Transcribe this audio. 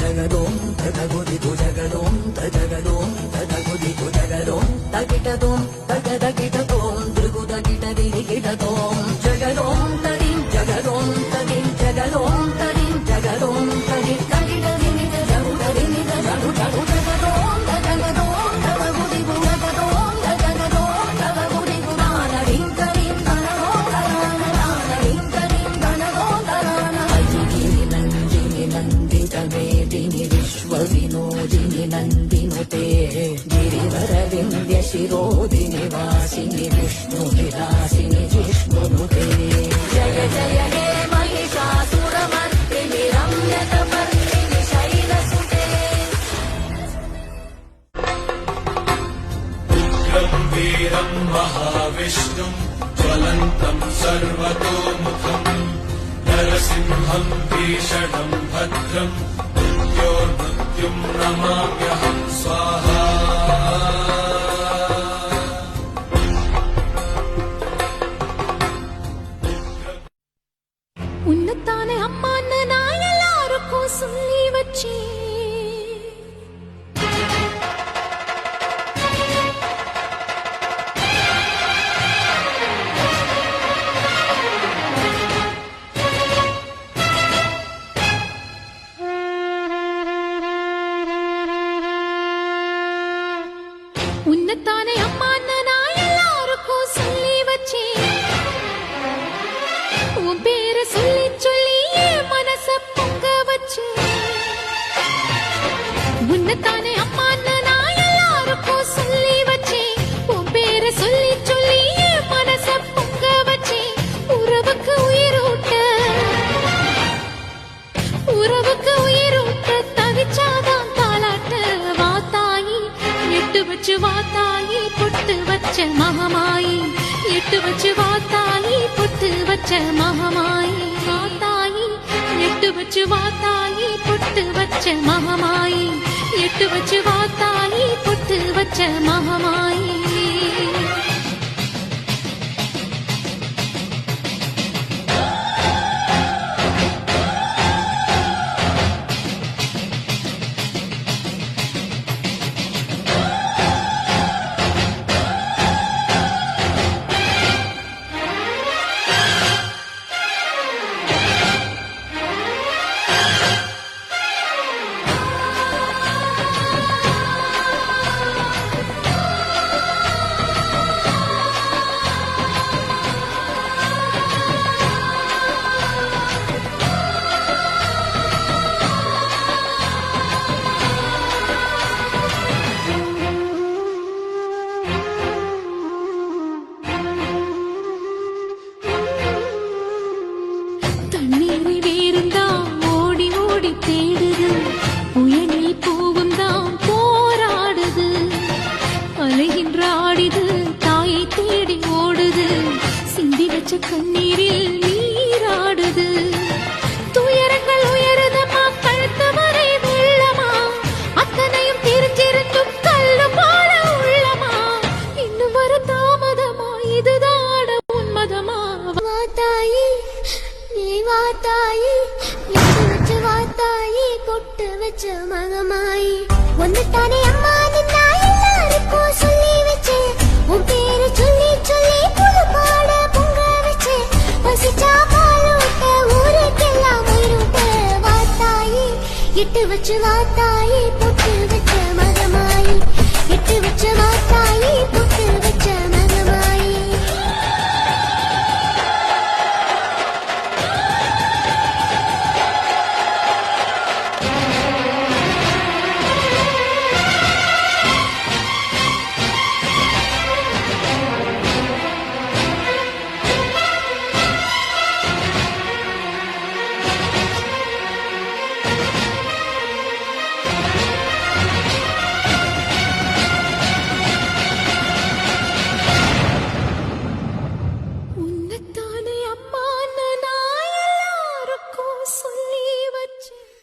జగదోం తగగుదిగు జగదోం తగదోం తగగుదిగు జగదోం తగిటదోం తగదగిటదోం దృగుదగిటదిగిటదోం జగదోం తదిం జగదోం తదిం జగదోం తదిం జగదోం తది తగిటదినిద జగుదదినిద జగు జగు జగదోం తగదోం తగగుదిగు జగదోం తగదోం తగగుదిగు నానడిం తదిం తనదోం తనదోం తదిం తనదోం తనదోం అజిగిరి నందిని నందిత వేదిని విశ్వవినోదిని నందినుతే గిరివర వింధ్య శిరోదిని వాసిని విష్ణు విలాసిని జిష్ణునుతే జయ జయ హే महिषासुरमर्दिनि रम्यकपर्दिनि शैलसुते उग्रं वीरं महाविष्णुं ज्वलन्तं सर्वतोमुखं नरसिंहं भीषणं भद्रं मृत्योर्मृत्युं नमाम्यहं स्वाहा உன்னத்தானே அம்மான்னு நான் எல்லாருக்கும் சொல்லி வச்சேன். உன்னத்தானே அம்மான்னு நான் எல்லாருக்கும் சொல்லி வச்சேன். உன் பேரை சொல்லி சொல்லி என் மனச பொங்க வச்சு உன்னத்தானே அம்மான்னு நான் எல்லாருக்கும் சொல்லி வச்சேன். உன் பேரை சொல்லி சொல்லி என் மனச பொங்க வச்சேன். உறவுக்கு உயிரூட்ட தவிச்சாதான் தாளாட்ட வாத்தாயி எட்டு வச்சு வாத்தாயி பொட்டு வச்ச மகமாயி எட்டு வச்சு வாத்தாயி பொட்டு வச்ச மகமாயி வாத்தாயி எட்டு வச்சு வாத்தாயி பொட்டு வச்ச மகமாயி எட்டு வச்சு வாத்தாயி பொட்டு வச்ச மகமாயி கண்ணீரில் நீராடுது துயரங்கள் உயருதமா கழுத்து வரை வெள்ளமா அத்தனையும் தெரிஞ்சிருந்தும் கல்லு போல உள்ளமா இன்னும் வர தாமதமா இதுதாட உன்மதமா வாத்தாயி நீ வாத்தாயி எட்டு வச்ச வாத்தாயி பொட்டு வச்ச மகமாயி ஒன்னுத்தானே அம்மா நின்னா எல்லாருக்கும் சொல்லி வச்சேன். உன் பேரு சொல்லி சொல்லி புது பாட பொங்க வச்சேன். பசிச்சா பாலூட்ட ஊருக்கெல்லாம் உயிரூட்ட வாத்தாயி எட்டு வச்சு வாத்தாயி பொட்டு வச்ச மகமாயி எட்டு வச்ச வாத்தாயி பொட்டு வச்ச மகமாயி உன்னத்தானே அம்மான்னு நான் எல்லாருக்கும் சொல்லி வச்சேன்.